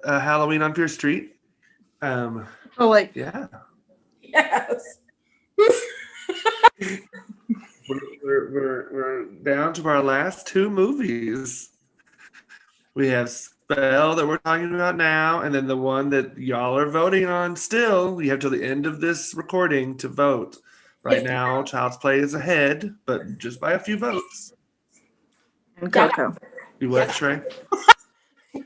Halloween on Fear Street. Um, Oh, like yeah, Yes. we're down to our last two movies. We have Spell that we're talking about now, and then the one that y'all are voting on still. We have till the end of this recording to vote. Right Yes. now, Child's Play is ahead, but just by a few votes. and Y'all Coco. You what, Shrey?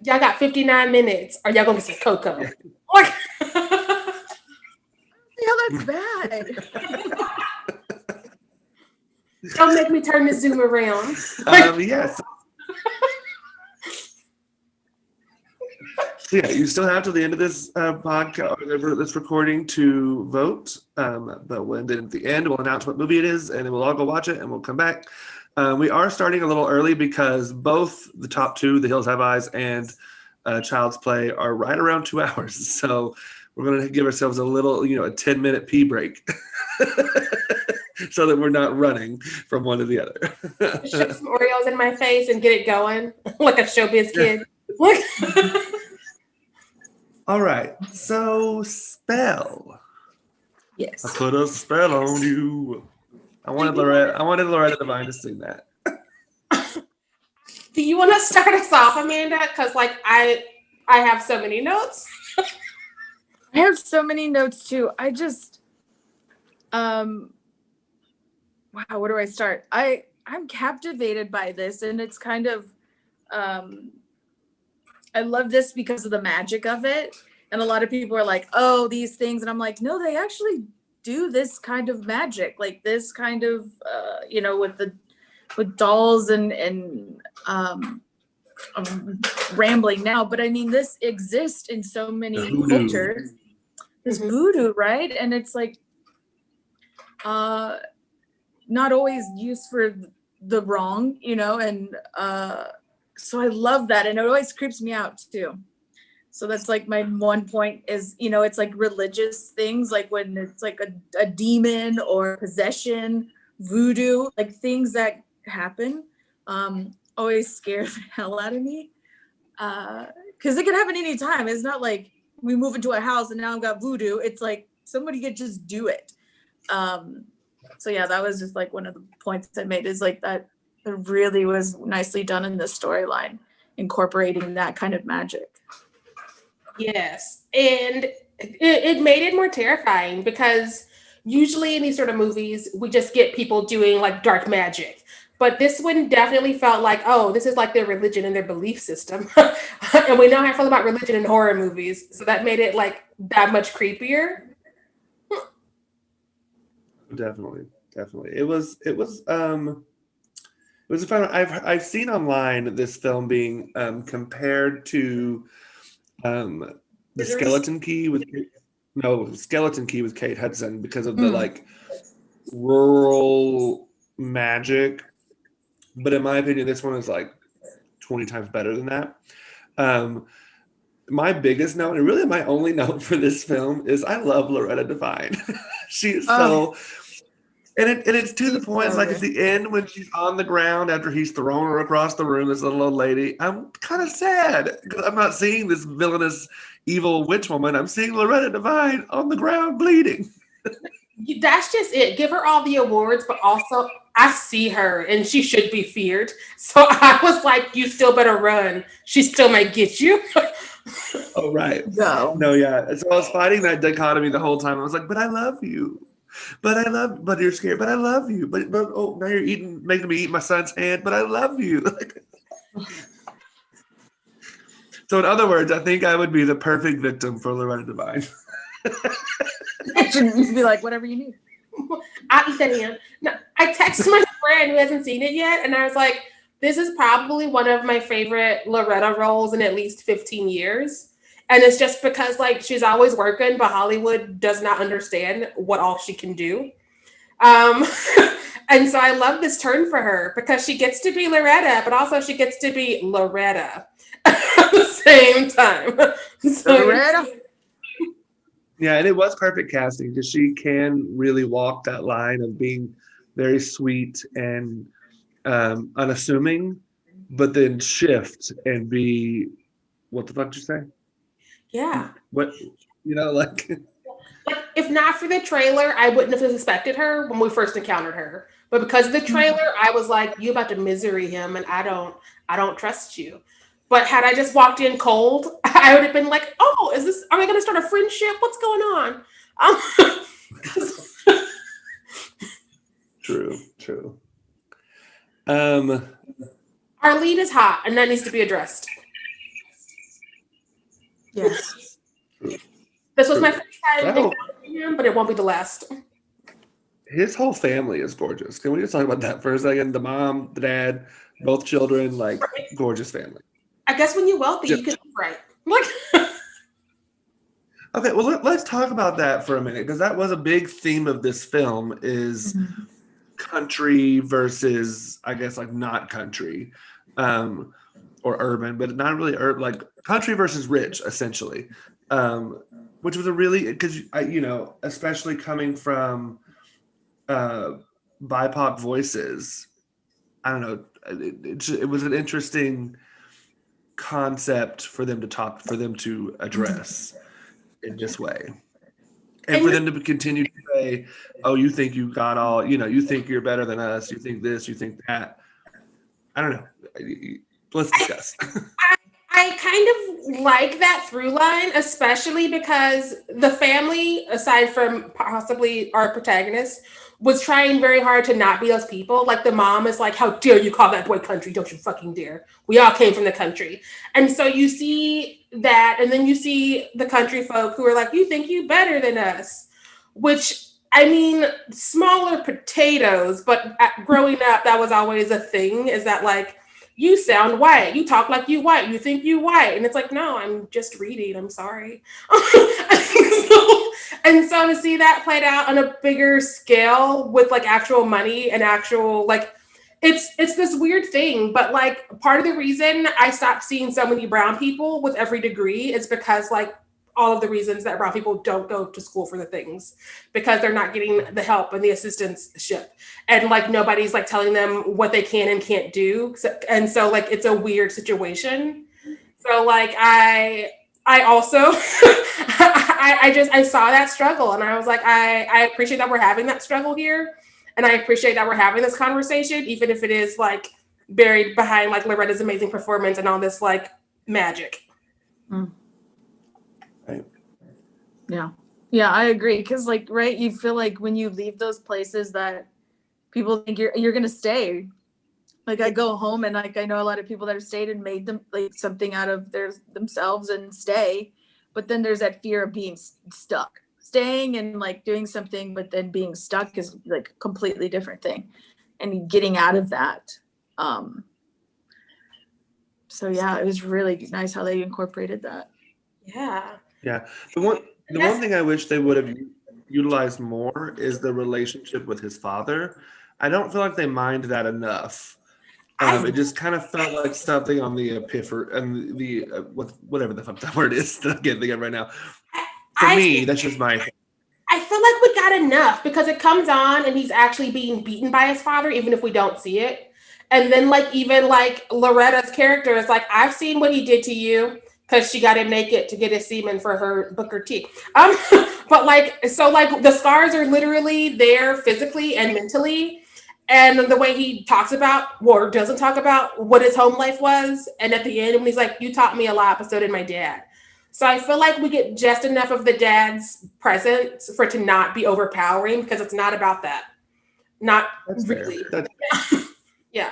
Y'all got 59 minutes. Or y'all gonna get some Coco? Yeah. Like, Yeah, that's bad. don't make me turn the Zoom around. Yes. So yeah, you still have till the end of this podcast, or this recording to vote. But when at the end, we'll announce what movie it is, and then we'll all go watch it, and we'll come back. We are starting a little early because both the top two, The Hills Have Eyes and Child's Play, are right around 2 hours. So we're going to give ourselves a little, a 10-minute pee break, so that we're not running from one to the other. Shove some Oreos in my face and get it going like a showbiz kid. Like, All right, so Spell. Yes. I put a spell on you. I wanted Loretta Devine to sing that. do you want to start us off, Amanda? Because I have so many notes. I have so many notes too. I just wow, where do I start? I'm captivated by this, and it's kind of I love this because of the magic of it. And a lot of people are like, oh, these things, and I'm like, no, they actually do this kind of magic, like this kind of with dolls and I'm rambling now, but I mean, this exists in so many cultures. This voodoo, right? And it's like not always used for the wrong, and so I love that, and it always creeps me out too. So that's like my one point is, it's like religious things, like when it's like a demon or possession, voodoo, like things that happen, always scare the hell out of me. Because it can happen anytime. It's not like we move into a house and now I've got voodoo. It's like somebody could just do it. So yeah, that was just like one of the points I made, is like that it really was nicely done in this storyline, incorporating that kind of magic. Yes. And it made it more terrifying because usually in these sort of movies, we just get people doing like dark magic. But this one definitely felt like, oh, this is like their religion and their belief system. And we know how I feel about religion in horror movies. So that made it like that much creepier. Definitely. It was a fun. I've seen online this film being compared to the Skeleton Key with Kate Hudson, because of the like rural magic. But in my opinion, this one is like 20 times better than that. My biggest note, and really my only note for this film, is I love Loretta Devine. She is so, and it's to the point, like at the end when she's on the ground after he's thrown her across the room, this little old lady, I'm kind of sad because I'm not seeing this villainous, evil witch woman. I'm seeing Loretta Devine on the ground bleeding. That's just it. Give her all the awards, but also I see her and she should be feared. So I was like, you still better run. She still might get you. Oh, right. Go. No, yeah. So I was fighting that dichotomy the whole time. I was like, but I love you. But you're scared. But I love you. But now you're making me eat my son's hand. But I love you. So in other words, I think I would be the perfect victim for Loretta Devine. It should be like whatever you need. I eat that hand. No, I texted my friend who hasn't seen it yet, and I was like, this is probably one of my favorite Loretta roles in at least 15 years. And it's just because like she's always working, but Hollywood does not understand what all she can do. And so I love this turn for her because she gets to be Loretta, but also she gets to be Loretta at the same time. So, Loretta. Yeah, and it was perfect casting because she can really walk that line of being very sweet and unassuming, but then shift and be what the fuck did you say? Yeah. What, like, Like, if not for the trailer, I wouldn't have suspected her when we first encountered her. But because of the trailer, I was like, you about to misery him, and I don't trust you. But had I just walked in cold, I would have been like, oh, are we gonna start a friendship? What's going on? Um, 'cause- true. Um, Arlene is hot, and that needs to be addressed. Yes. This was my first time That whole- encountering him, but it won't be the last. his whole family is gorgeous. Can we just talk about that for a second? The mom, the dad, both children, like gorgeous family. I guess when you're wealthy, you can eat right. Like, Okay, well let's talk about that for a minute because that was a big theme of this film is country versus I guess like not country, or urban, but not really urban, like country versus rich essentially, which was a really because especially coming from BIPOC voices, I don't know, it was an interesting concept for them to address in this way. And for them to continue to say, oh, you think you got all, you think you're better than us, you think this, you think that. I don't know. Let's discuss. I kind of like that through line, especially because the family, aside from possibly our protagonist, was trying very hard to not be those people. Like the mom is like, how dare you call that boy country? Don't you fucking dare. We all came from the country. And so you see that, and then you see the country folk who are like, you think you better than us, which I mean, smaller potatoes, but growing up, that was always a thing, is that like, you sound white, you talk like you white, you think you white. And it's like, no, I'm just reading, I'm sorry. And so to see that played out on a bigger scale with like actual money and actual like, it's this weird thing, but like part of the reason I stopped seeing so many brown people with every degree is because like all of the reasons that brown people don't go to school for the things, because they're not getting the help and the assistantship, and like nobody's like telling them what they can and can't do, and so like it's a weird situation. So like I also I saw that struggle, and I was like, I appreciate that we're having that struggle here, and I appreciate that we're having this conversation, even if it is like buried behind like Loretta's amazing performance and all this like magic. Right. Yeah, I agree. Cause like, right, you feel like when you leave those places that people think you're gonna stay. Like I go home and like I know a lot of people that have stayed and made them like something out of themselves and stay, but then there's that fear of being stuck, staying and like doing something, but then being stuck is like a completely different thing, and getting out of that. So yeah, it was really nice how they incorporated that. Yeah. Yeah. The one thing I wish they would have utilized more is the relationship with his father. I don't feel like they mined that enough. It just kind of felt like something on the epipher and the whatever the fuck that word is that I can't think of right now. For me, that's just my. I feel like we got enough because it comes on and he's actually being beaten by his father, even if we don't see it. And then like even like Loretta's character is like, I've seen what he did to you, because she got him naked to get his semen for her Booker T. But like, so like the scars are literally there physically and mentally. And the way he talks about or doesn't talk about what his home life was. And at the end, when he's like, you taught me a lot, but so did my dad. So I feel like we get just enough of the dad's presence for it to not be overpowering, because it's not about that. Not That's really. fair. Yeah.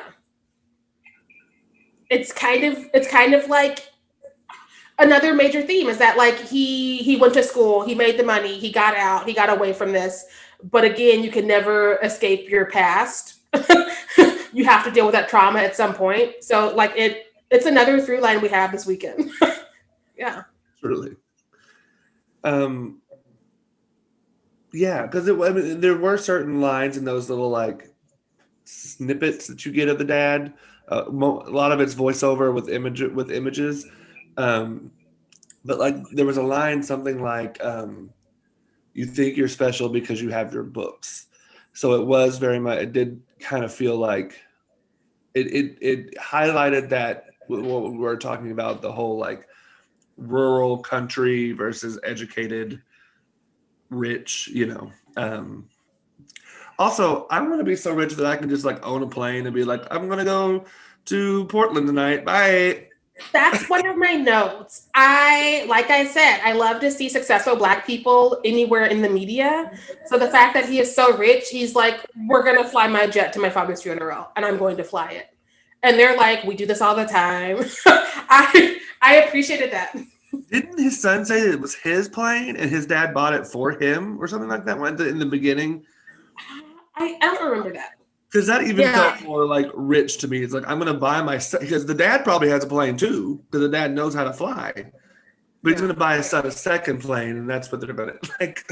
It's kind of like another major theme is that like he went to school, he made the money, he got out, he got away from this. But again, you can never escape your past. You have to deal with that trauma at some point. So like it's another through line we have this weekend. Yeah. Truly. Yeah, because there were certain lines in those little like snippets that you get of the dad. A lot of it's voiceover with images. But like there was a line something like you think you're special because you have your books. So it was very much, it did kind of feel like it highlighted that what we were talking about, the whole like rural country versus educated rich, also, I want to be so rich that I can just like own a plane and be like, I'm gonna go to Portland tonight, bye. That's one of my notes. Like I said, I love to see successful Black people anywhere in the media. So the fact that he is so rich, he's like, we're going to fly my jet to my father's funeral and I'm going to fly it. And they're like, we do this all the time. I appreciated that. Didn't his son say it was his plane and his dad bought it for him or something like that in the beginning? I don't remember that. Because that even felt more like rich to me. It's like, I'm going to buy my son, because the dad probably has a plane too, because the dad knows how to fly. But he's going to buy his son a second plane, and that's what they're going to like.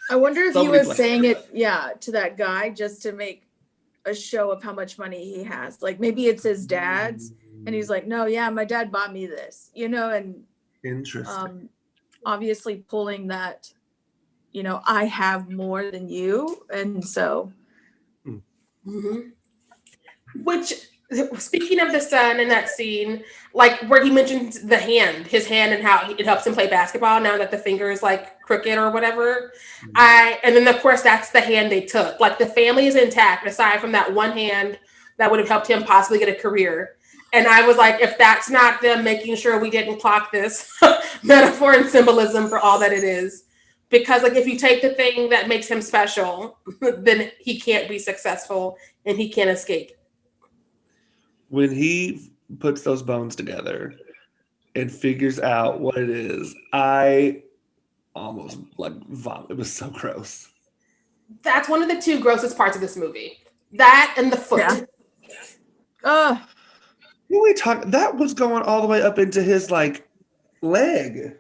I wonder if So he many was saying it, to that guy just to make a show of how much money he has. Like maybe it's his dad's, and he's like, no, my dad bought me this, and Interesting. Obviously pulling that, I have more than you, and so. Mm-hmm. Which, speaking of the son in that scene, like where he mentions his hand and how it helps him play basketball now that the finger is like crooked or whatever. And then of course that's the hand they took. Like the family is intact aside from that one hand that would have helped him possibly get a career. And I was like, if that's not them making sure we didn't clock this metaphor and symbolism for all that it is. Because like if you take the thing that makes him special, then he can't be successful and he can't escape. When he puts those bones together and figures out what it is, I almost like vomit. It was so gross. That's one of the two grossest parts of this movie. That and the foot. Yeah. That was going all the way up into his like leg.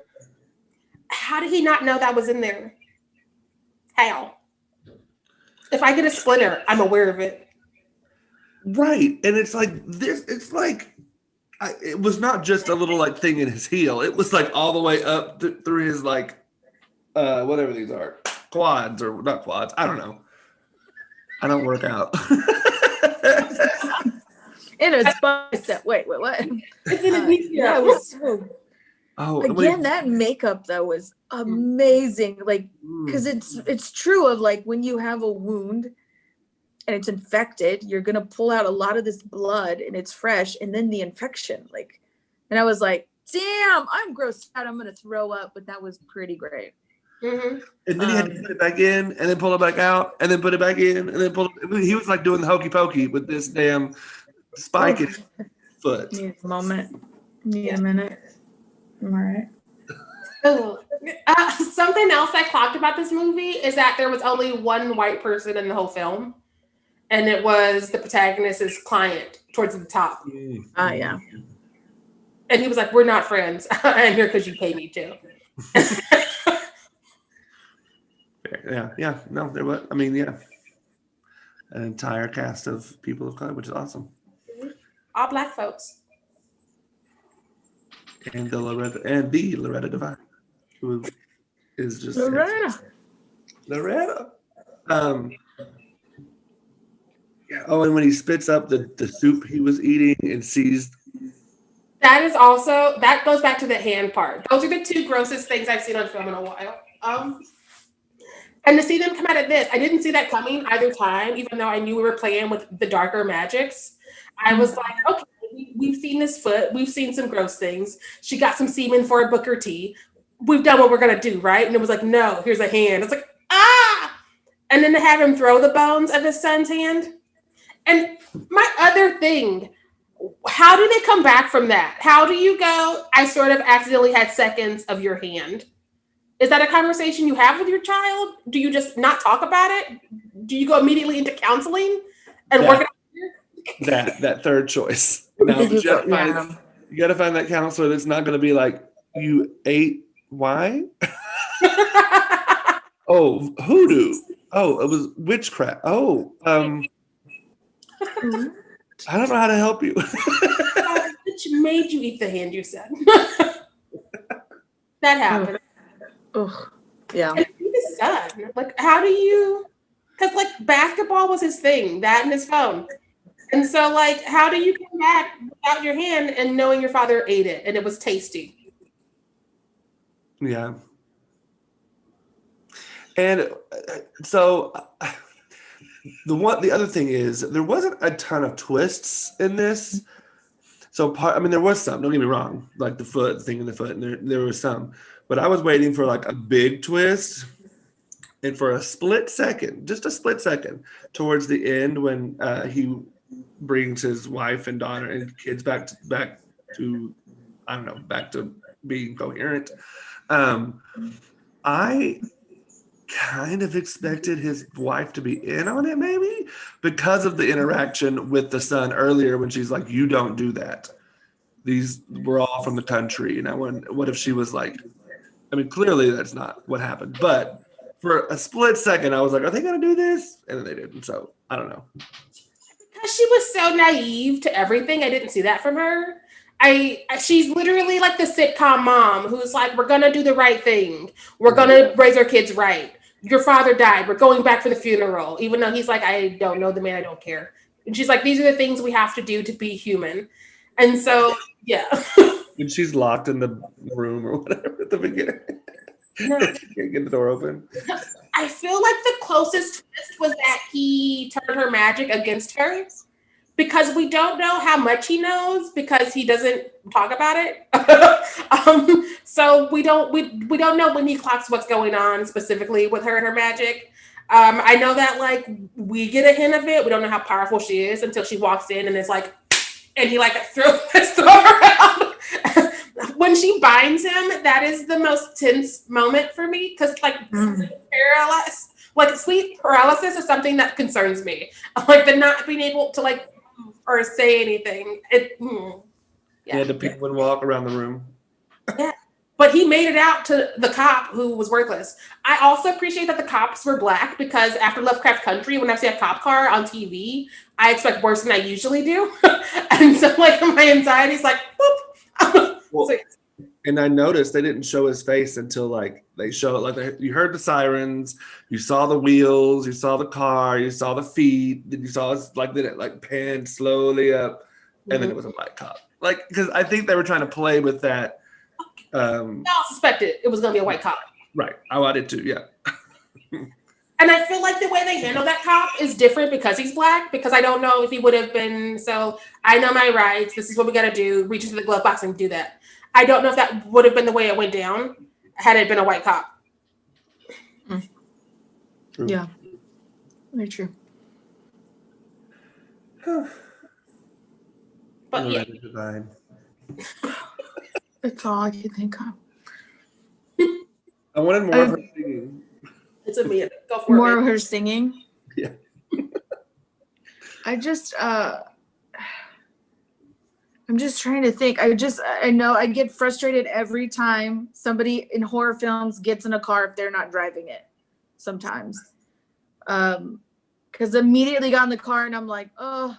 How did he not know that was in there? How? If I get a splinter, I'm aware of it. Right. And it's like this, it's like, it was not just a little like thing in his heel. It was like all the way up through his like, whatever these are, quads or not quads. I don't know. I don't work out. In his bicep. Wait, what? It's in his knee. Yeah, it was so. Oh, Again, that makeup though was amazing. Like, because it's true of like when you have a wound and it's infected, you're gonna pull out a lot of this blood and it's fresh, and then the infection. Like, and I was like, damn, I'm grossed out. I'm gonna throw up, but that was pretty great. Mm-hmm. And then he had to put it back in, and then pull it back out, and then put it back in, and then pull it. He was like doing the hokey pokey with this damn spike in his foot. Need a moment. Need a minute. All right. Something else I clocked about this movie is that there was only one white person in the whole film, and it was the protagonist's client towards the top. Yeah. And he was like, "We're not friends. I'm here because you pay me to." Yeah. No, there was. I mean, yeah, an entire cast of people of color, which is awesome. All Black folks. And the Loretta Devine, who is just Loretta. Yeah. Oh, and when he spits up the soup he was eating and sees. That goes back to the hand part. Those are the two grossest things I've seen on film in a while. And to see them come out of this, I didn't see that coming either time, even though I knew we were playing with the darker magics. I was like, okay, we've seen this foot. We've seen some gross things. She got some semen for a Booker T. We've done what we're going to do, right? And it was like, no, here's a hand. It's like, ah! And then to have him throw the bones of his son's hand. And my other thing, how do they come back from that? How do you go, I sort of accidentally had seconds of your hand? Is that a conversation you have with your child? Do you just not talk about it? Do you go immediately into counseling and work it out? That third choice. Now, you got to find that counselor that's not going to be like, you ate wine? Oh, hoodoo. Oh, it was witchcraft. Oh, I don't know how to help you. Which made you eat the hand, you said. That happened. Oh, yeah. And his son, like, how do you? Because like basketball was his thing, that and his phone, and so like, how do you come back without your hand and knowing your father ate it and it was tasty? Yeah. And so the other thing is there wasn't a ton of twists in this. So I mean, there was some. Don't get me wrong, like the thing in the foot, and there was some. But I was waiting for like a big twist, and for a split second, just a split second, towards the end when he brings his wife and daughter and kids back to I don't know, back to being coherent. Um, I kind of expected his wife to be in on it, maybe because of the interaction with the son earlier when she's like, "You don't do that. We're all from the country." And what if she was like, I mean, clearly that's not what happened, but for a split second, I was like, "Are they gonna do this?" And then they didn't. So I don't know. Because she was so naive to everything, I didn't see that from her. She's literally like the sitcom mom who's like, we're gonna do the right thing. We're gonna raise our kids right. Your father died. We're going back for the funeral, even though he's like, I don't know the man. I don't care. And she's like, these are the things we have to do to be human. And so, yeah. When she's locked in the room or whatever at the beginning, No. she can't get the door open. I feel like the closest twist was that he turned her magic against her, because we don't know how much he knows because he doesn't talk about it. So we don't know when he clocks what's going on specifically with her and her magic. I know that like we get a hint of it. We don't know how powerful she is until she walks in and it's like, and he like throws his throw around. When she binds him, that is the most tense moment for me because like paralysis, like sleep paralysis is something that concerns me. Like the not being able to like or say anything. Yeah, the people would walk around the room. Yeah. But he made it out to the cop who was worthless. I also appreciate that the cops were black because after Lovecraft Country, when I see a cop car on TV, I expect worse than I usually do. And so like my anxiety's like, whoop. Well, and I noticed they didn't show his face until like they showed like you heard the sirens, you saw the wheels, you saw the car, you saw the feet, then you saw his then it like panned slowly up, and then it was a black cop. Like because I think they were trying to play with that. I all suspected it was gonna be a white cop. Right. I did too, yeah. And I feel like the way they handle that cop is different because he's black, because I don't know if he would have been, so I know my rights, this is what we gotta do, reach into the glove box and do that. I don't know if that would have been the way it went down had it been a white cop. True. Yeah, very true. But yeah. That's all I can think of. I wanted more of her singing. It's a me. Go for More it. of her singing. Yeah. I just I'm just trying to think. I know I get frustrated every time somebody in horror films gets in a car if they're not driving it sometimes. Because immediately got in the car and I'm like, oh,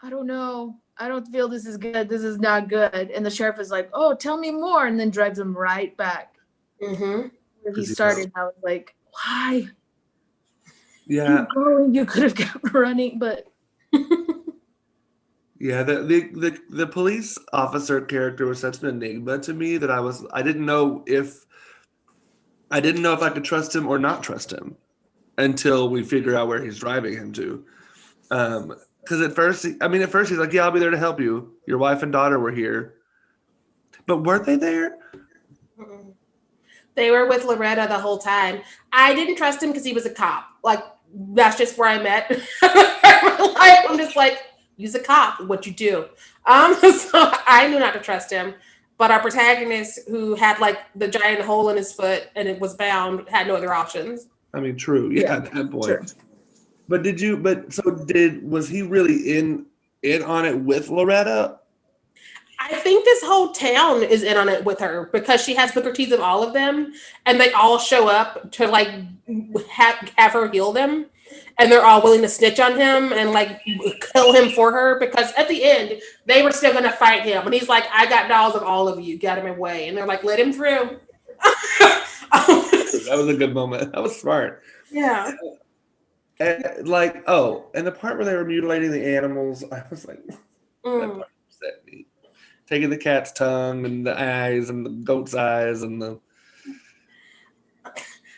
I don't know. I don't feel this is good. This is not good. And the sheriff is like, oh, tell me more. And then drives him right back where he started. I was like, why? Yeah. Keep going. You could have kept running, but Yeah, the police officer character was such an enigma to me that I didn't know if I could trust him or not trust him until we figure out where he's driving him to. Because at first he's like, yeah, I'll be there to help you. Your wife and daughter were here. But weren't they there? They were with Loretta the whole time. I didn't trust him because he was a cop. Like, that's just where I met. I'm just like, he's a cop. What you do? So I knew not to trust him. But our protagonist, who had like the giant hole in his foot and it was bound, had no other options. I mean, true. Yeah, at that point. Sure. But was he really in on it with Loretta? I think this whole town is in on it with her because she has Booker T's of all of them, and they all show up to like have her heal them, and they're all willing to snitch on him and like kill him for her because at the end they were still gonna fight him, and he's like, "I got dolls of all of you, get him away," and they're like, "Let him through." That was a good moment. That was smart. Yeah. And and the part where they were mutilating the animals, I was like, that part upset me. Taking the cat's tongue and the eyes and the goat's eyes and the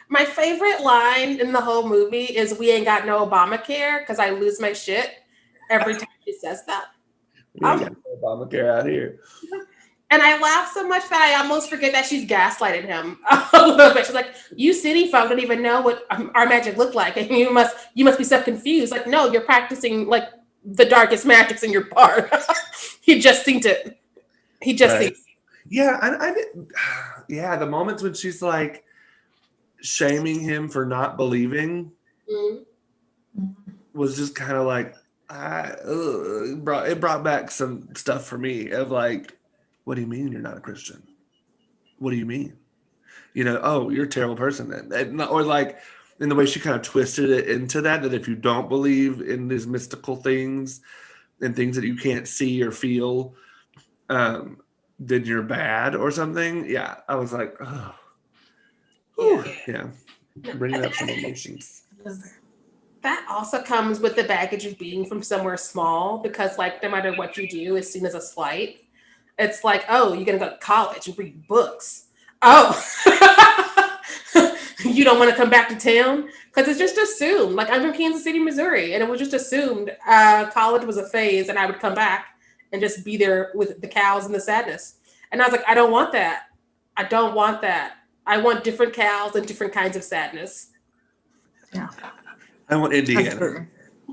My favorite line in the whole movie is "We ain't got no Obamacare" because I lose my shit every time she says that. We ain't got no Obamacare out here. And I laugh so much that I almost forget that she's gaslighted him a little bit. She's like, "You city folk don't even know what our magic looked like, and you must be so confused." Like, no, you're practicing like the darkest magics in your part. He just seen it. He just Right. seen. Yeah, yeah, the moments when she's like shaming him for not believing Mm. was just kind of like it brought back some stuff for me of like, what do you mean you're not a Christian? What do you mean? Oh, you're a terrible person then. Or like in the way she kind of twisted it into that if you don't believe in these mystical things and things that you can't see or feel, then you're bad or something. Yeah, I was like, oh, yeah, bringing up some emotions. That also comes with the baggage of being from somewhere small because, like, no matter what you do, it's seen as a slight. It's like, oh, you're gonna go to college and read books. Oh, you don't want to come back to town because it's just assumed. Like, I'm from Kansas City, Missouri, and it was just assumed college was a phase, and I would come back and just be there with the cows and the sadness. And I was like, I don't want that. I don't want that. I want different cows and different kinds of sadness. Yeah. I want Indiana. Absolutely.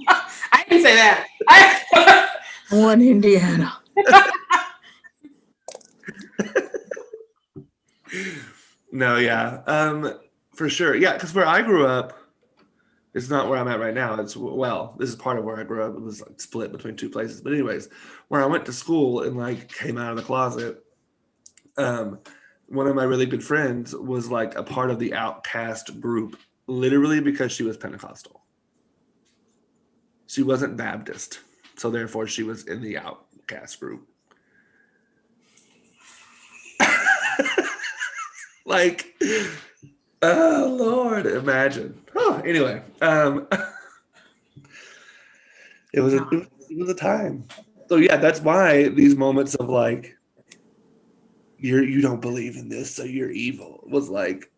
I didn't say that. I want Indiana. No, yeah, for sure. Yeah, because where I grew up, it's not where I'm at right now. This is part of where I grew up. It was like split between two places. But anyways, where I went to school and like came out of the closet, one of my really good friends was like a part of the outcast group, literally because she was Pentecostal. She wasn't Baptist, so therefore she was in the outcast group. Like, oh Lord, imagine. Oh, anyway, it was a time. So yeah, that's why these moments of like, you don't believe in this, so you're evil, was like,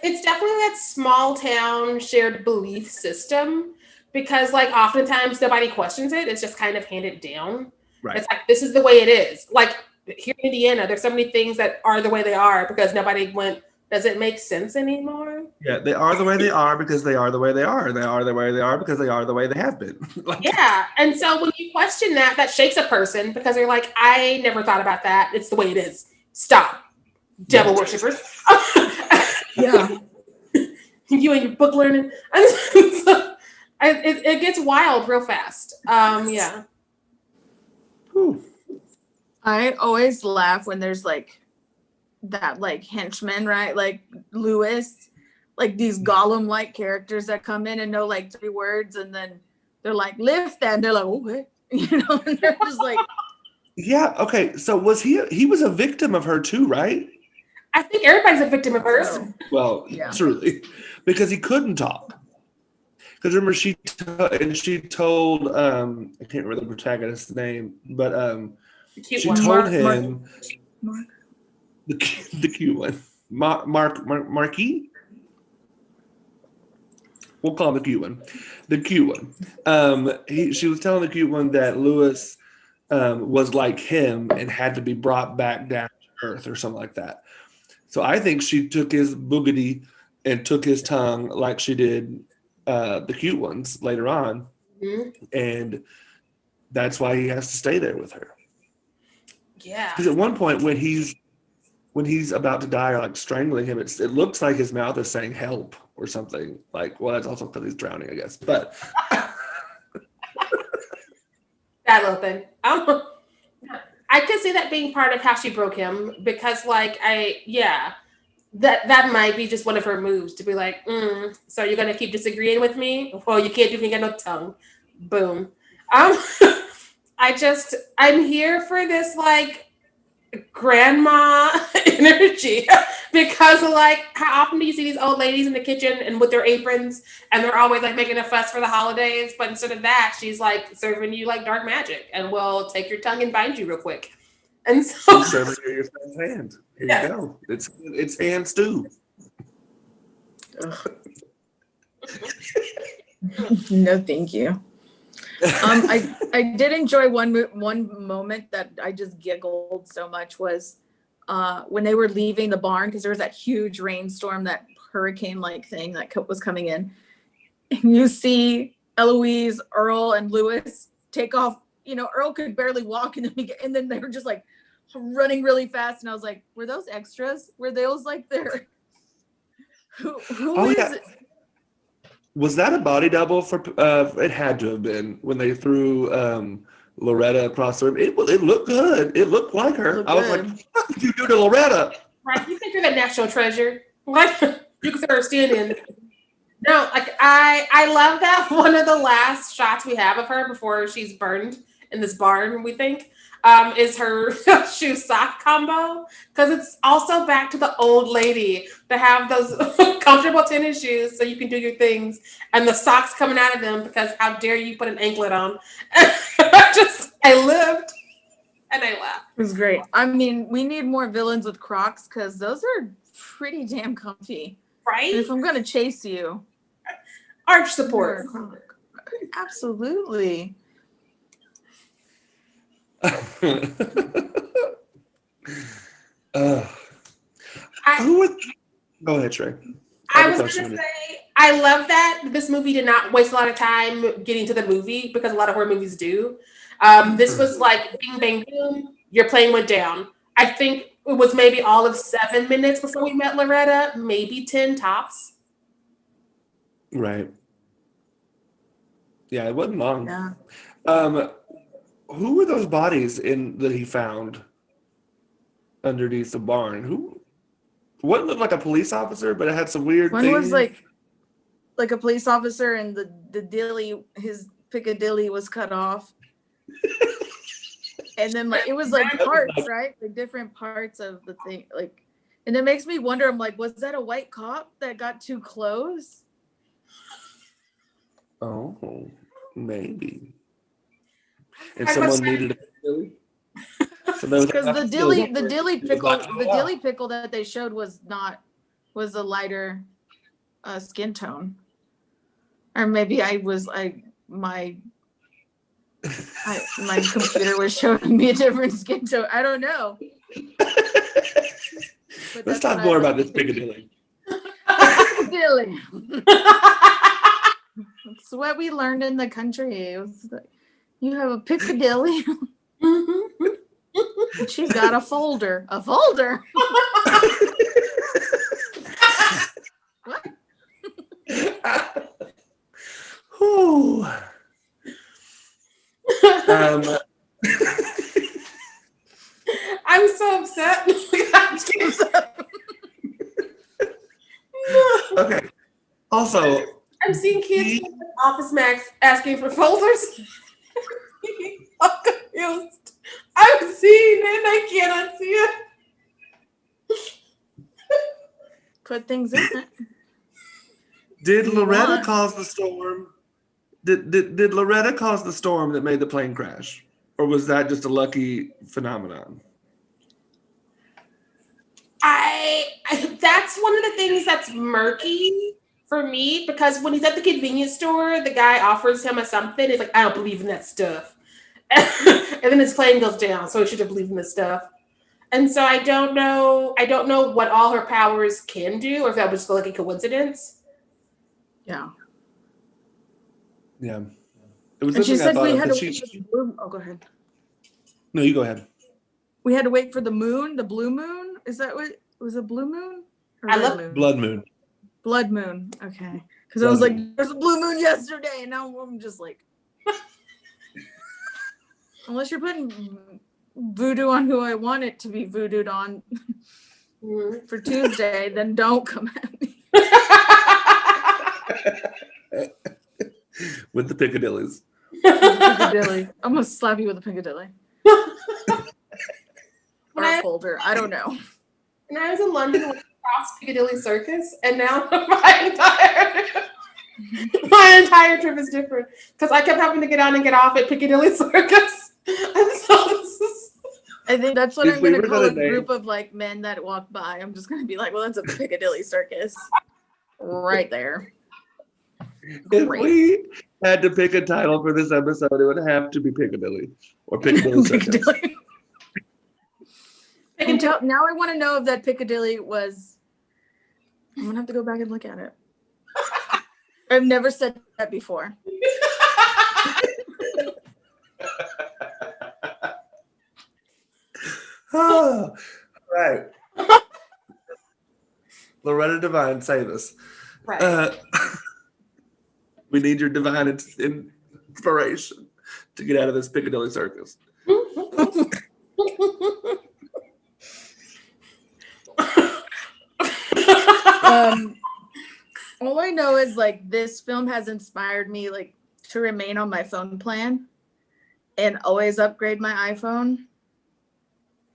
It's definitely that small town shared belief system because, like, oftentimes nobody questions it. It's just kind of handed down. Right. It's like, this is the way it is. Like, here in Indiana, there's so many things that are the way they are because nobody went, does it make sense anymore? Yeah, they are the way they are because they are the way they are. They are the way they are because they are the way they have been. Like, yeah. And so when you question that shakes a person because they're like, I never thought about that. It's the way it is. Stop. Devil worshippers. Yeah. You and your book learning. It gets wild real fast. Yeah. whew. I always laugh when there's like that like henchman, right? Like Lewis, like these Gollum-like characters that come in and know like 3 words, and then they're like, lift that, and they're like, okay, and they're just like, Yeah. Okay. So he was a victim of her too, right? I think everybody's a victim of hers. so, Well, Yeah. truly, because he couldn't talk. Because remember, she told I can't remember the protagonist's name, but Cute she one. told Mark- him Mark. the cute one, Marquis. We'll call him the cute one. The cute one. She was telling the cute one that Lewis was like him and had to be brought back down to earth or something like that. So I think she took his boogity and took his tongue like she did the cute ones later on. Mhm. And that's why he has to stay there with her. Yeah. Because at one point when he's about to die or like strangling him, it looks like his mouth is saying help or something. Like, well, that's also because he's drowning, I guess. But That little thing. I could see that being part of how she broke him because, like, that might be just one of her moves to be like, so you're gonna keep disagreeing with me? Well, you can't do if you got no tongue. Boom. I'm here for this like grandma energy because like how often do you see these old ladies in the kitchen and with their aprons and they're always like making a fuss for the holidays, but instead of that she's like serving you like dark magic and will take your tongue and bind you real quick. And so She's serving you your son's hand. Here Yes. you go. It's hand stew. No, thank you. I did enjoy one moment that I just giggled so much was when they were leaving the barn because there was that huge rainstorm, that hurricane-like thing that was coming in. And you see Eloise, Earl, and Lewis take off. You know, Earl could barely walk, and then they were just like running really fast. And I was like, were those extras? Were those like their who Oh, is yeah. it? Was that a body double for? It had to have been when they threw Loretta across the room. It looked good. It looked like her. Looked I was good. like, what did you do to Loretta? right, you think you're the national treasure. Like you can throw her stand in. No, like I love that one of the last shots we have of her before she's burned in this barn, we think, is her shoe sock combo. Because it's also back to the old lady to have those comfortable tennis shoes so you can do your things and the socks coming out of them because how dare you put an anklet on. I lived and I laughed. It was great. I mean, we need more villains with Crocs because those are pretty damn comfy. And Right? if I'm gonna chase you, Arch wear support. a Croc. Absolutely. uh, I, who would? Go ahead, Trey. I have a was question gonna with say, I love that this movie did not waste a lot of time getting to the movie because a lot of horror movies do. This was like bing bang boom, your plane went down. I think it was maybe all of 7 minutes before we met Loretta, maybe 10 tops. Right. Yeah, it wasn't long. Yeah. Who were those bodies that he found underneath the barn? What looked like a police officer, but it had some weird One things. was like a police officer, and the dilly, his Piccadilly was cut off. And then like it was like parts, right? Like different parts of the thing. Like, and it makes me wonder, I'm like, was that a white cop that got too close? Oh, maybe. And I someone must say- needed a Piccadilly? So there was Because enough the Piccadilly dilly for- pickle, Oh, the wow. dilly pickle that they showed was a lighter skin tone. Or maybe my computer was showing me a different skin tone. I don't know. But Let's that's talk what more I about like. this Piccadilly. Dilly. That's what we learned in the country. It was like, you have a Piccadilly. She's got a folder. A folder. What? Whew. I'm so upset. Okay. Also, I'm seeing kids from Office Max asking for folders. I'm confused. I'm seeing it and I cannot see it. Put things in it. did You Loretta want- cause the storm? Did Loretta cause the storm that made the plane crash? Or was that just a lucky phenomenon? That's one of the things that's murky for me because when he's at the convenience store, the guy offers him a something. He's like, I don't believe in that stuff. And then his plane goes down, so he should have believed in this stuff. And so I don't know what all her powers can do, or if that was just like a coincidence. Yeah. Yeah. It was And she something I said thought we of, had but to wait for the moon. Oh, go ahead. No, you go ahead. We had to wait for the moon, the blue moon. Is that what was it? Blue moon? Or I red love moon? Blood Moon. Blood moon. Okay. Because I Blood was like, moon. there's a blue moon yesterday, and now I'm just like, unless you're putting voodoo on who I want it to be voodooed on Mhm. for Tuesday, then don't come at me. With the Piccadillys. Piccadilly. I'm gonna slap you with a Piccadilly or a folder. I don't know. When I was in London, I went across Piccadilly Circus, and now my entire trip is different because I kept having to get on and get off at Piccadilly Circus, and so I think that's what If I'm we gonna were call gonna a name- group of like men that walk by. I'm just gonna be like, well, that's a Piccadilly Circus, right there. If Great. we had to pick a title for this episode, it would have to be Piccadilly or Piccadilly Circus. Piccadilly. I can tell. Now I want to know if that Piccadilly was. I'm gonna have to go back and look at it. I've never said that before. Oh, right. Loretta Devine, save us. Right. We need your divine inspiration to get out of this Piccadilly Circus. All I know is like this film has inspired me like to remain on my phone plan and always upgrade my iPhone.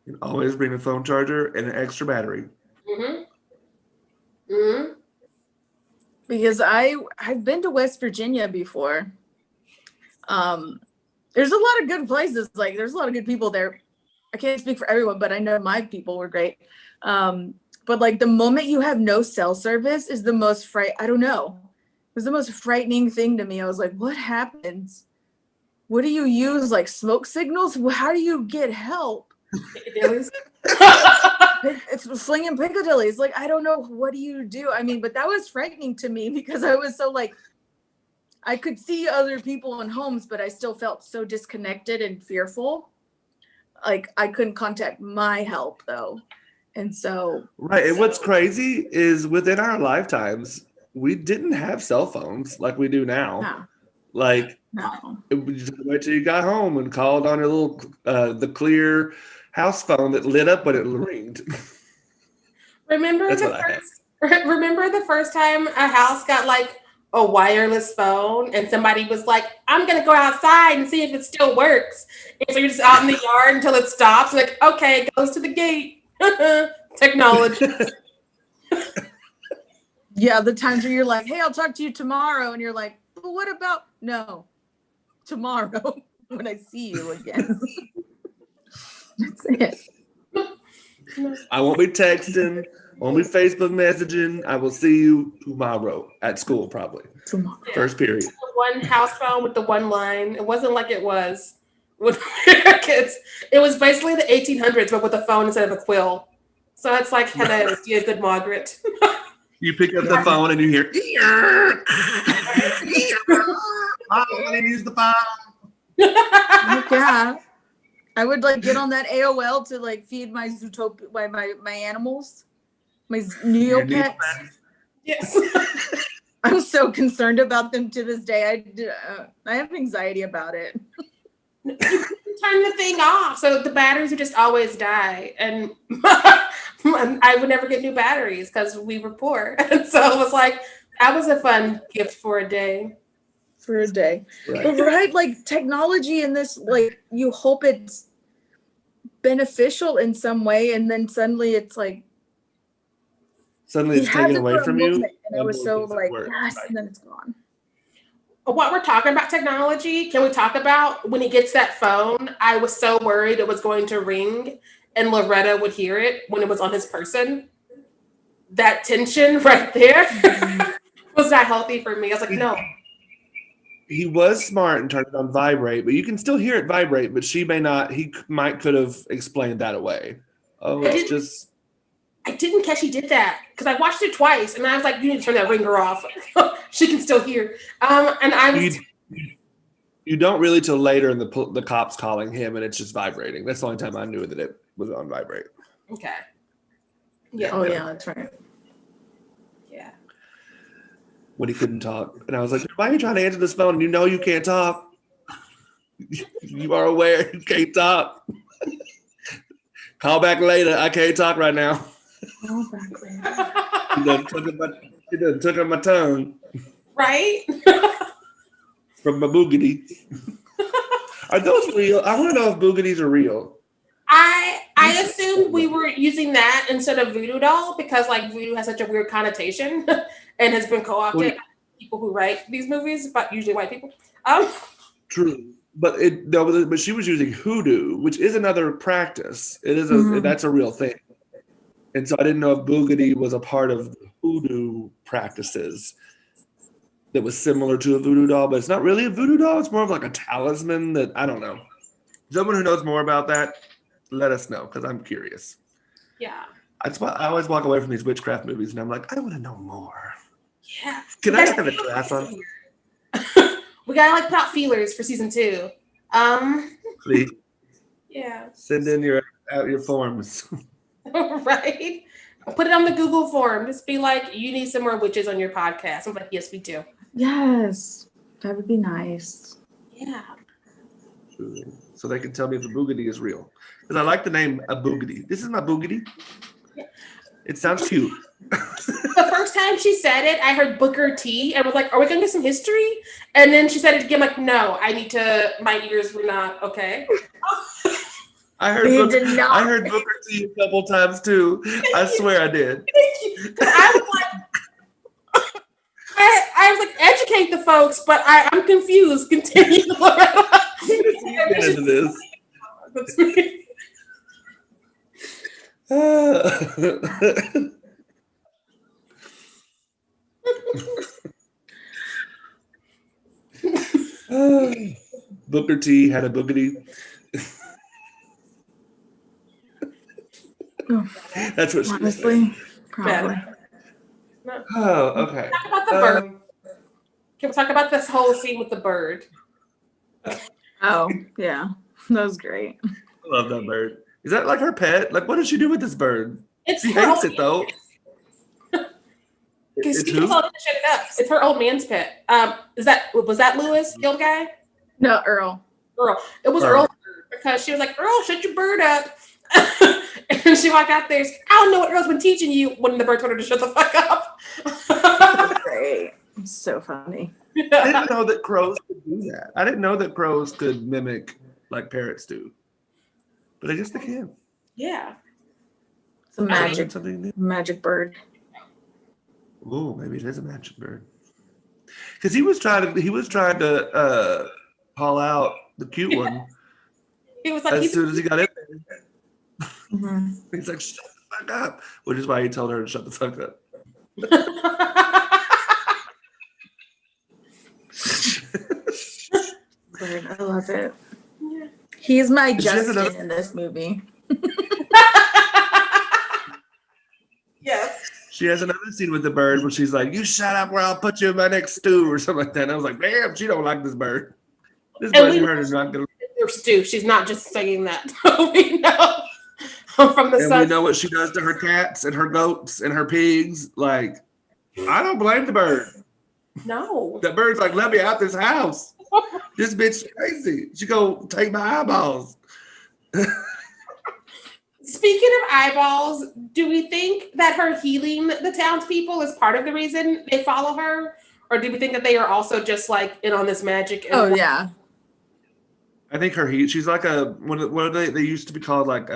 And always bring a phone charger and an extra battery. Mm-hmm. Mm-hmm. Because I've been to West Virginia before. There's a lot of good places. Like there's a lot of good people there. I can't speak for everyone, but I know my people were great. But like the moment you have no cell service is the most I don't know. It was the most frightening thing to me. I was like, what happens? What do you use? Like smoke signals? How do you get help? It's flinging Piccadilly's. Like, I don't know. What do you do? I mean, but that was frightening to me because I was so like, I could see other people in homes, but I still felt so disconnected and fearful. Like I couldn't contact my help though. And so. Right. And what's crazy is within our lifetimes, we didn't have cell phones like we do now. No. Like, No. you just wait till you got home and called on your little, the clear house phone that lit up when it ringed. Remember That's the what I have. remember the first time a house got like a wireless phone and somebody was like, I'm gonna go outside and see if it still works. And so you're just out in the yard until it stops. Like, okay, it goes to the gate. Technology. Yeah, the times where you're like, hey, I'll talk to you tomorrow. And you're like, well, what about no, tomorrow when I see you again. That's it. I won't be texting, won't be Facebook messaging. I will see you tomorrow at school, probably. Tomorrow. First period. One house phone with the one line. It wasn't like it was with kids. It was basically the 1800s, but with a phone instead of a quill. So it's like, hello, dear good Margaret. You pick up the phone and you hear, Mom, I didn't use the phone. Yeah. I would like get on that AOL to like feed my Zootopia, my animals, my Neopets. Yes. I'm so concerned about them to this day. I have anxiety about it. Turn the thing off so the batteries would just always die, and I would never get new batteries because we were poor. And so it was like that was a fun gift for a day. For a day. Right. But right, like technology in this, like you hope it's beneficial in some way, and then suddenly it's like Suddenly it's it has taken it away for a from you. moment, and I was so Doesn't like, work. yes, Right. and then it's gone. While we're talking about technology, can we talk about when he gets that phone? I was so worried it was going to ring and Loretta would hear it when it was on his person. That tension right there was not healthy for me. I was like, no. He was smart and turned it on vibrate, but you can still hear it might, but she may not. Could have explained that away. Oh, it's just. I didn't catch he did that because I watched it twice and I was like, you need to turn that ringer off. She can still hear. And I was. You don't really till later in the cops calling him and it's just vibrating. That's the only time I knew that it was on vibrate. Okay. Yeah. Oh yeah, that's right. Yeah. When he couldn't talk. And I was like, why are you trying to answer this phone? You know you can't talk. You are aware you can't talk. Call back later. I can't talk right now. Oh, back there. He done took on my tongue Right? from my boogity. Are those real? I want to know if boogities are real. I assumed we were using that instead of voodoo doll because like voodoo has such a weird connotation and has been co-opted by people who write these movies, but usually white people. True. but but she was using hoodoo, which is another practice. It is that's a real thing. And so I didn't know if boogity was a part of the hoodoo practices that was similar to a voodoo doll, but it's not really a voodoo doll. It's more of like a talisman that I don't know. Someone who knows more about that, let us know because I'm curious. Yeah. That's why I always walk away from these witchcraft movies and I'm like, I want to know more. Yeah. Can I have a class on? We gotta like put out feelers for season 2. Please Yeah. send in your forms. Right. Put it on the Google form. Just be like, you need some more witches on your podcast. I'm like, yes, we do. Yes, that would be nice. Yeah. So they can tell me if the boogity is real. Because I like the name a boogity. This is my boogity. It sounds cute. The first time she said it, I heard Booker T and was like, are we gonna get some history? And then she said it again, like, no, my ears were not okay. I heard Booker T a couple times too. I swear I did. Thank you. Because I was like, I was like, educate the folks, but I'm confused. Continue. Get into this. That's me. Booker T had a boogity. That's what she Honestly, probably. Oh, okay. Talk about the bird. Can we talk about this whole scene with the bird? Oh, yeah. That was great. I love that bird. Is that like her pet? Like, what does she do with this bird? She her hates old it though. Because It's she who? can tell it to shut it up. It's her old man's pet. Was that Lewis, the old guy? No, Earl. Earl. It was Earl. Earl because she was like, Earl, shut your bird up. And she walked out there. I don't know what Earl's been teaching you when the bird told her to shut the fuck up. Great. So funny. I didn't know that crows could do that. I didn't know that crows could mimic like parrots do. But I guess they can. Yeah. It's a Something new. magic bird. Oh, maybe it is a magic bird. Because he was trying to call out the cute one He was like, as soon as he got in there. Mm-hmm. He's like, shut the fuck up. Which is why he told her to shut the fuck up. Bird, I love it. Yeah. He's my Is this Justin in this movie. Yes. She has another scene with the bird where she's like, you shut up or I'll put you in my next stew or something like that. And I was like, damn, she don't like this bird. This And bird we her is not gonna. Or stew. She's not just saying that. We know from the And sun. we know what she does to her cats and her goats and her pigs. Like, I don't blame the bird. No. That bird's like, let me out this house. This bitch crazy. She go take my eyeballs. Speaking of eyeballs, do we think that her healing the townspeople is part of the reason they follow her? Or do we think that they are also just like in on this magic? And Oh, yeah. I think she's like what are they used to be called like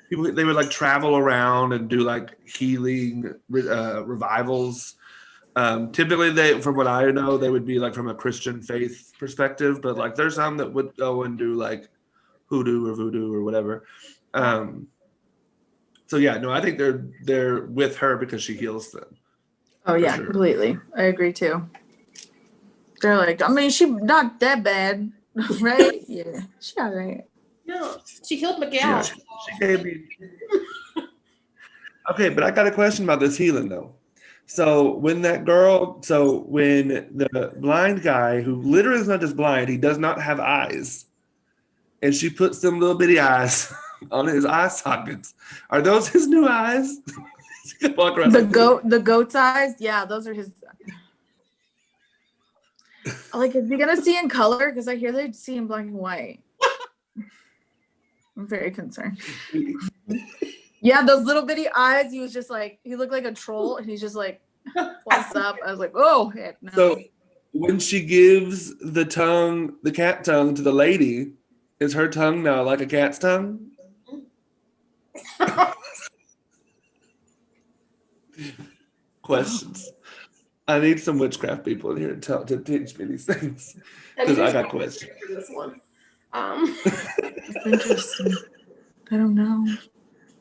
people, they would like travel around and do like healing revivals. Typically from what I know, they would be like from a Christian faith perspective, but like there's some that would go and do like hoodoo or voodoo or whatever. So yeah, no, I think they're with her because she heals them. Oh, yeah, sure. completely. I agree too. They're like, I mean, she's not that bad, right? Yeah, she all right. No, she healed Miguel. Yeah, she gave me. Okay, but I got a question about this healing though. So when the blind guy who literally is not just blind, he does not have eyes, and she puts some little bitty eyes on his eye sockets. Are those his new eyes? Walk around The goat's eyes, yeah, those are his. Like, is he gonna see in color? Because I hear they see in black and white. I'm very concerned. Yeah, those little bitty eyes. He was just like, he looked like a troll, and he's just like, what's up? I was like, oh, heck no. So when she gives the cat tongue to the lady, is her tongue now like a cat's tongue? Questions. I need some witchcraft people in here to teach me these things And because I here's got my questions. for this one. It's interesting. I don't know.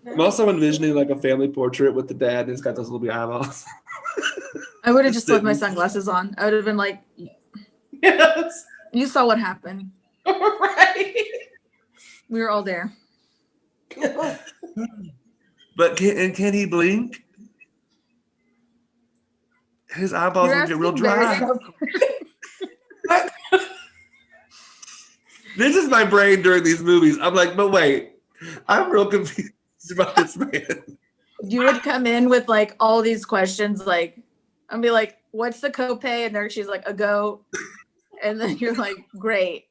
I'm also envisioning like a family portrait with the dad, and he's got those little big eyeballs. I would have just left my Sitting. sunglasses on. I would have been like, Yes. you saw what happened. Right. We were all there. But can he blink? His eyeballs You're will get real asking very dry. tough- This is my brain during these movies. I'm like, but wait, I'm real confused about this man. You would come in with like all these questions, like, I'd be like, what's the copay? And there she's like, a goat. And then you're like, great.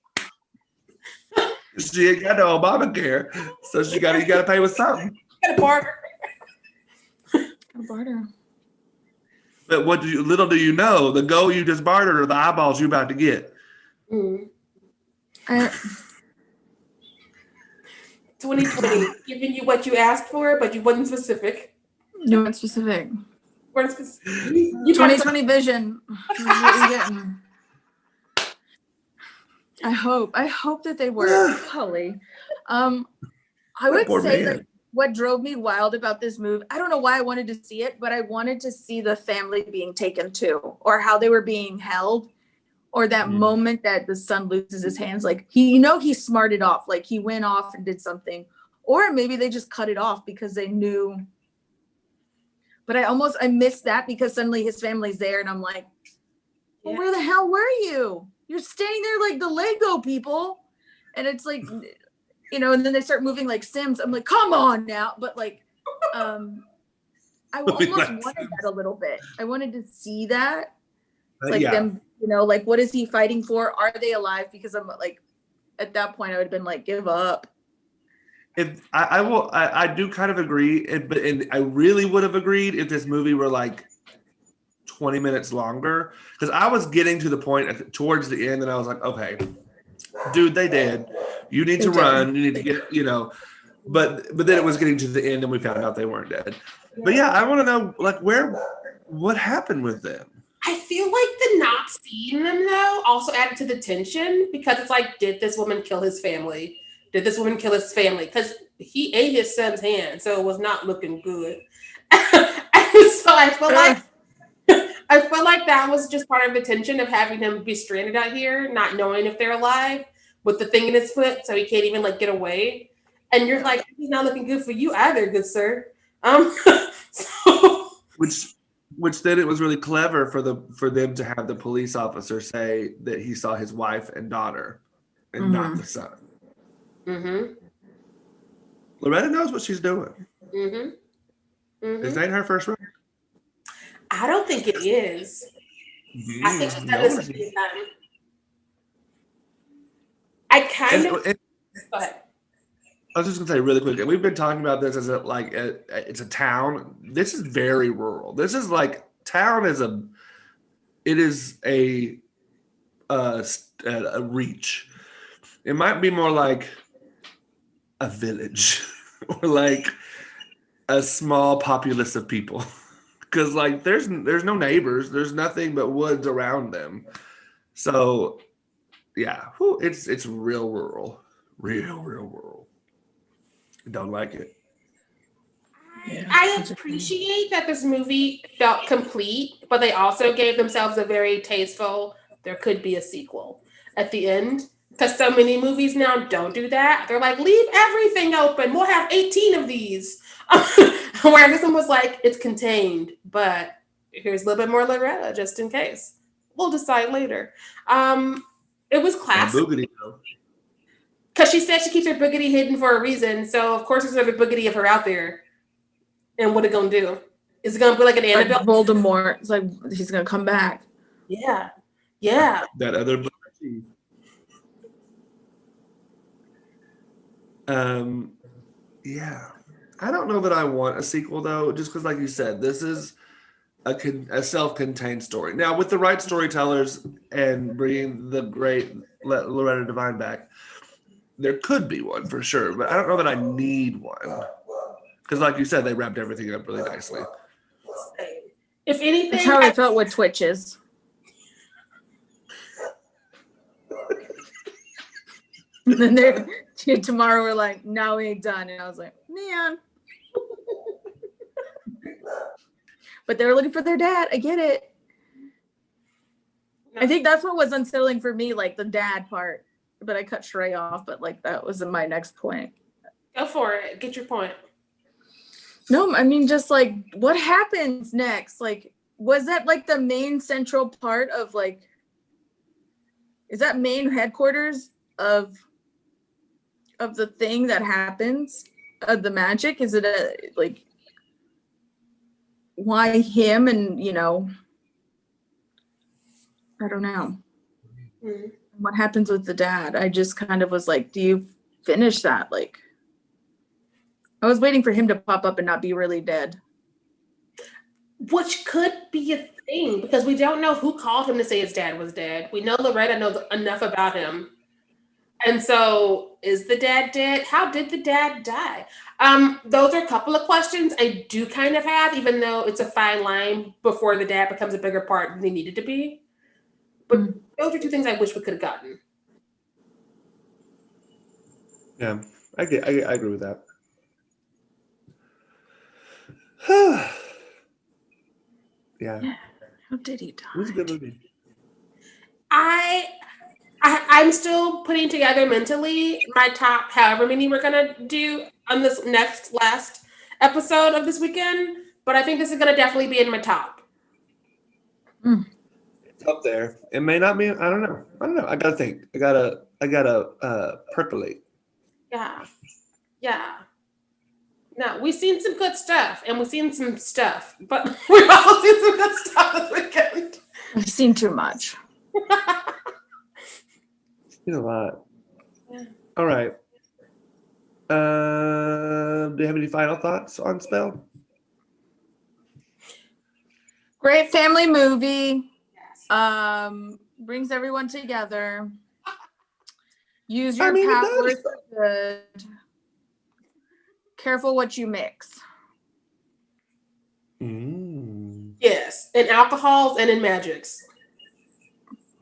She ain't got no Obamacare, so you gotta pay with something. Got a barter. Gotta barter. But little do you know, the gold you just bartered are the eyeballs you about to get. Mm. I, 2020, giving you what you asked for, but you wasn't specific. you weren't specific. Weren't specific. You talked 2020 vision. This is what you're getting. I hope that they were Holly. I would Poor say man. that what drove me wild about this move, I don't know why I wanted to see it, but I wanted to see the family being taken too, or how they were being held, or that moment that the son loses his hands. Like he smarted off, like he went off and did something, or maybe they just cut it off because they knew. But I missed that because suddenly his family's there, and I'm like, well, where the hell were you? You're standing there like the Lego people. And it's like, and then they start moving like Sims. I'm like, come on now. But like, I almost wanted that a little bit. I wanted to see that. Like them, like, what is he fighting for? Are they alive? Because I'm like, at that point, I would have been like, give up. If I do kind of agree, and I really would have agreed if this movie were like 20 minutes longer, because I was getting to the point towards the end and I was like, okay, dude, they did. You need to run. You need to get, but then it was getting to the end and we found out they weren't dead. But yeah, I want to know like what happened with them. I feel like the not seeing them though also added to the tension, because it's like, did this woman kill his family? Did this woman kill his family? Because he ate his son's hand, so it was not looking good. And so I feel like that was just part of the tension of having him be stranded out here, not knowing if they're alive, with the thing in his foot, so he can't even like get away. And you're like, he's not looking good for you either, good sir. So Which then it was really clever for them to have the police officer say that he saw his wife and daughter and not the son. Mm-hmm. Loretta knows what she's doing. Mm-hmm. Mm-hmm. This ain't her first run. I don't think it is. I think she's done this a few times. I kind of. Go ahead. I was just gonna say really quick. We've been talking about this as it's a town. This is very rural. This is like town is a reach. It might be more like a village or like a small populace of people. Because like there's no neighbors, there's nothing but woods around them. So yeah, it's real rural, real rural. I don't like it. I appreciate that this movie felt complete, but they also gave themselves a very tasteful, there could be a sequel at the end. Because so many movies now don't do that. They're like, leave everything open. We'll have 18 of these. Where this one was like, it's contained, but here's a little bit more Loretta just in case. We'll decide later. It was classic. Because she said she keeps her boogity hidden for a reason. So, of course, there's another boogity of her out there. And what it going to do? Is it going to be like an Annabelle? Like Voldemort. It's like, he's going to come back. Yeah. Yeah. That other boogity. Yeah. I don't know that I want a sequel, though, just because, like you said, this is a self-contained story. Now, with the right storytellers and bringing the great Loretta Devine back, there could be one for sure, but I don't know that I need one. Because like you said, they wrapped everything up really nicely. If anything, That's how I felt with Twitches. And then tomorrow we're like, now we ain't done. And I was like, man. But they were looking for their dad. I get it. I think that's what was unsettling for me, like the dad part. But I cut Shrey off, but like that was my next point. Go for it. Get your point. No, I mean, just like what happens next? Like, was that like the main central part of like, is that main headquarters of the thing that happens? Of the magic? Is it like, why him? And, you know, I don't know. Mm-hmm. What happens with the dad? I just kind of was like, do you finish that? Like, I was waiting for him to pop up and not be really dead. Which could be a thing because we don't know who called him to say his dad was dead. We know Loretta knows enough about him. And so is the dad dead? How did the dad die? Those are a couple of questions I do kind of have, even though it's a fine line before the dad becomes a bigger part than he needed to be. But those are two things I wish we could have gotten. Yeah, I agree with that. Yeah. How did he die? It was a good movie. I'm still putting together mentally my top however many we're gonna do on this last episode of this weekend, but I think this is gonna definitely be in my top. It's up there. It may not be. I don't know. I gotta think. I gotta percolate. Yeah. No, we've seen some good stuff, and we've seen some stuff, but we've also seen some good stuff this weekend. I've seen too much. Seen a lot. Yeah. All right. Do you have any final thoughts on Spell? Great family movie. Yes. Brings everyone together. Use your It powers does. for good. Careful what you mix. Yes, in alcohols and in magics.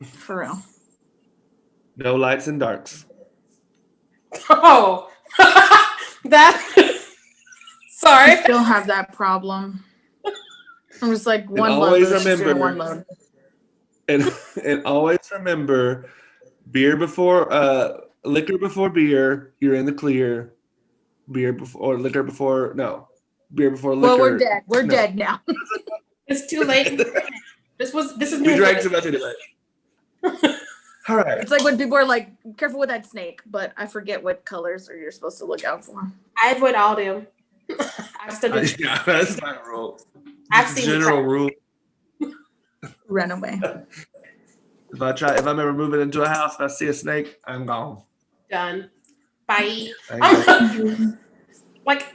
For real. No lights and darks. Oh, that. Sorry. I still have that problem. I'm just like one always load. She's doing remember- one load. And always remember, liquor before beer, you're in the clear. Beer before liquor. Well, we're dead. We're dead now. It's too late. This is We new. drank too much anyway. All right. It's like when people are like, careful with that snake, but I forget what colors you're supposed to look out for. I avoid all them. I've still been, Yeah, that's not a rule. I've It's a seen the general color. rule. Run away. If I'm ever moving into a house and I see a snake, I'm gone. Done. Bye. I Like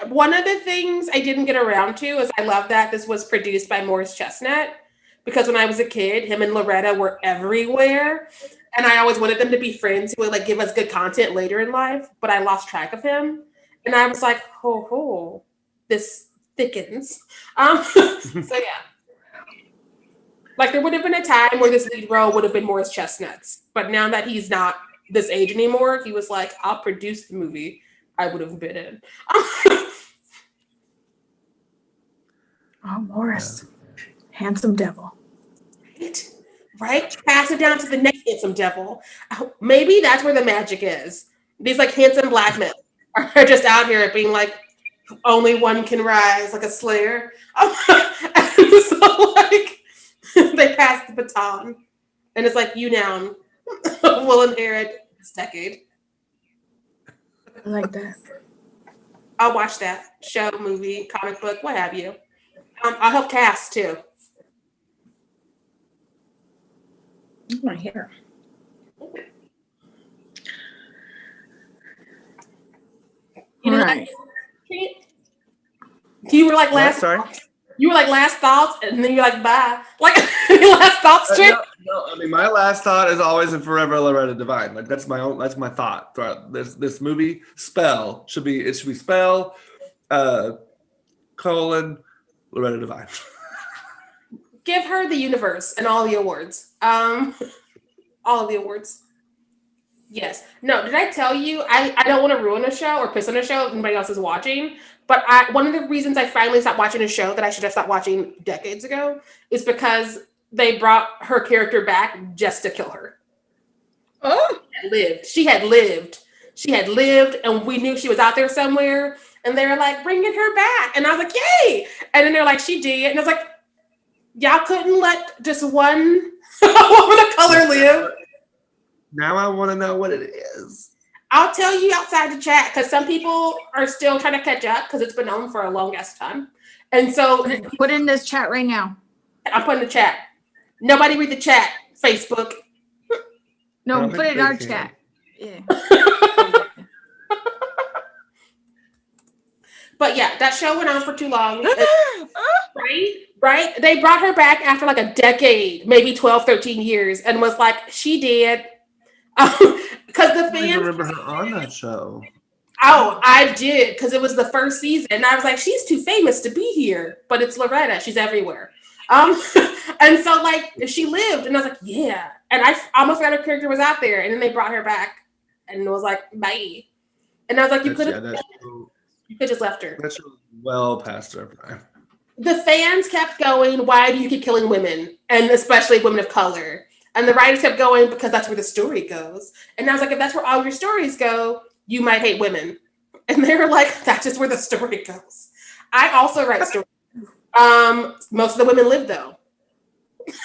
one of the things I didn't get around to is I love that this was produced by Morris Chestnut because when I was a kid, him and Loretta were everywhere, and I always wanted them to be friends who would like give us good content later in life. But I lost track of him, and I was like, this thickens. So yeah, like there would have been a time where this lead role would have been Morris Chestnut's, but now that he's not this age anymore, he was like, I'll produce the movie I would have been in. Oh, Morris. Handsome devil. Right? Pass it down to the next handsome devil. Maybe that's where the magic is. These like handsome black men are just out here being like, only one can rise, like a slayer. And so like they pass the baton, and it's like you now will inherit this decade. I like that. I'll watch that show, movie, comic book, what have you. I'll help cast too. My hair. You All know, right. you were like What? Sorry? You were like last thoughts, and then you're like bye. Like last thoughts, Trick. No, I mean my last thought is always and forever Loretta Devine. Like that's my thought throughout this movie. Should be Spell, Loretta Devine. give her the universe and all the awards. All of the awards. Yes. No, did I tell you I don't want to ruin a show or piss on a show anybody else is watching, but one of the reasons I finally stopped watching a show that I should have stopped watching decades ago is because they brought her character back just to kill her. Oh, She had lived, and we knew she was out there somewhere, and they were like, bringing her back. And I was like, yay. And then they're like, she did. And I was like, y'all couldn't let just one woman of color live. Now I want to know what it is. I'll tell you outside the chat, because some people are still trying to catch up because it's been on for a long ass time. And so put it in this chat right now. I'm putting the chat. Nobody read the chat, Facebook. No, put it in our chat. Yeah. But yeah, that show went on for too long. Right? They brought her back after like a decade, maybe 12, 13 years, and was like, she did. Because the I don't fans remember her on that show. Oh, I did, because it was the first season. And I was like, she's too famous to be here. But it's Loretta. She's everywhere. And so like she lived, and I was like, yeah. And I almost forgot her character was out there. And then they brought her back and it was like, bye. And I was like, you could have just left her. That show was well past her prime. The fans kept going, why do you keep killing women? And especially women of color. And the writers kept going, because that's where the story goes. And I was like, if that's where all your stories go, you might hate women. And they were like, that's just where the story goes. I also write stories. Most of the women live though.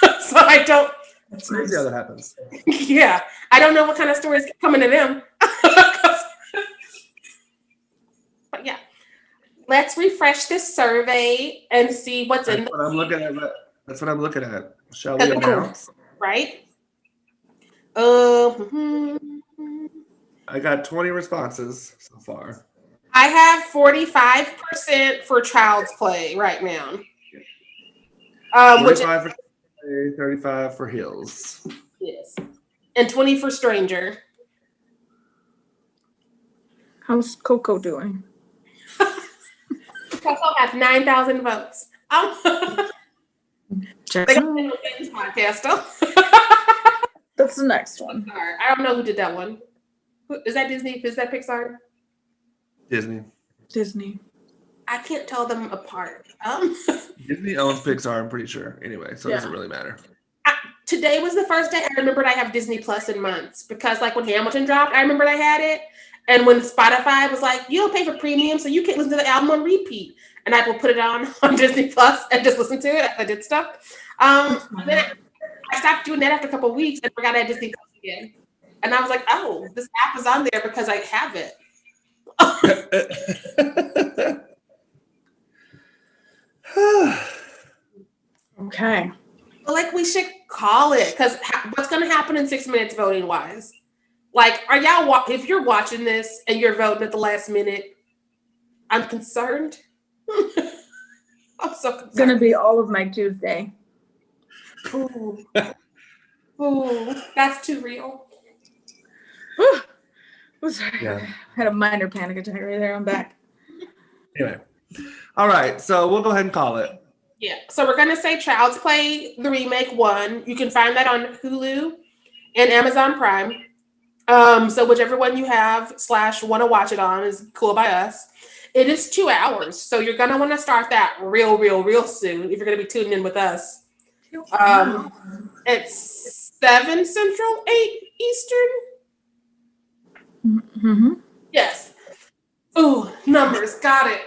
So I don't. That's crazy how that happens. Yeah. I don't know what kind of stories coming to them. But yeah. Let's refresh this survey and see what's in That's what I'm looking at. That's what I'm looking at. Shall we announce? Right? I got 20 responses so far. I have 45% for Child's Play right now. 45 for Play, 35 for Hills. Yes. And 20 for Stranger. How's Coco doing? Coco has 9,000 votes. Check. They got the Things podcast though. That's the next one. I don't know who did that one. Is that Disney? Is that Pixar? Disney. I can't tell them apart. Disney owns Pixar, I'm pretty sure. Anyway, so it doesn't really matter. Today was the first day I remembered I have Disney Plus in months, because like when Hamilton dropped, I remembered I had it. And when Spotify was like, you don't pay for premium, so you can't listen to the album on repeat. And I will put it on Disney Plus and just listen to it as I did stuff. Then I stopped doing that after a couple of weeks and forgot I had Disney Plus again. And I was like, oh, this app is on there because I have it. Okay. But like we should call it, because what's going to happen in 6 minutes voting wise? Like, are y'all, if you're watching this and you're voting at the last minute, I'm concerned. I'm so concerned. It's going to be all of my Tuesday. Ooh. Ooh, that's too real. Oh, sorry. Yeah. I had a minor panic attack right there. I'm back. Anyway. All right, so we'll go ahead and call it. Yeah, so we're going to say Child's Play, the remake 1. You can find that on Hulu and Amazon Prime. So whichever one you have / want to watch it on is cool by us. It is 2 hours, so you're going to want to start that real soon if you're going to be tuning in with us. It's 7 Central, 8 Eastern. Mm-hmm. Yes. Ooh, numbers, got it.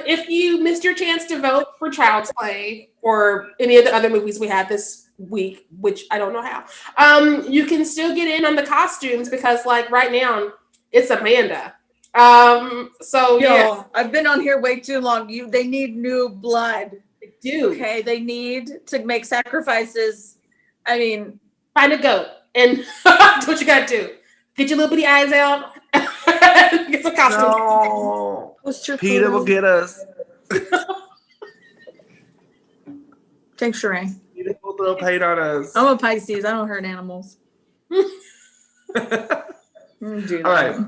If you missed your chance to vote for Child's Play or any of the other movies we had this week, which I don't know how, you can still get in on the costumes, because like right now it's Amanda. So yeah, I've been on here way too long. They need new blood. they do. Okay, they need to make sacrifices. I mean, Find a goat and do what you gotta do. Get your little bitty eyes out. Get some costumes. No. Peter will get us. Thanks, Sheree. Peter will throw paint on us. I'm a Pisces. I don't hurt animals. All right.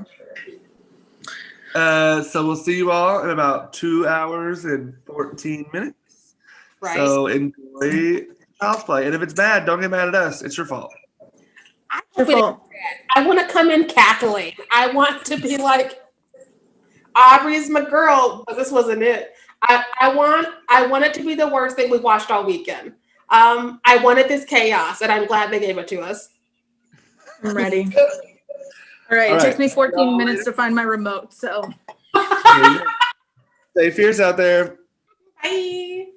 So we'll see you all in about 2 hours and 14 minutes. Right. So enjoy Child's Play. And if it's bad, don't get mad at us. It's your fault. Your fault. I want to come in cackling. I want to be like, Aubrey's my girl, but this wasn't it. I want it to be the worst thing we watched all weekend. I wanted this chaos, and I'm glad they gave it to us. I'm ready. All right, it takes me 14 minutes to find my remote, so. Stay fierce out there. Bye.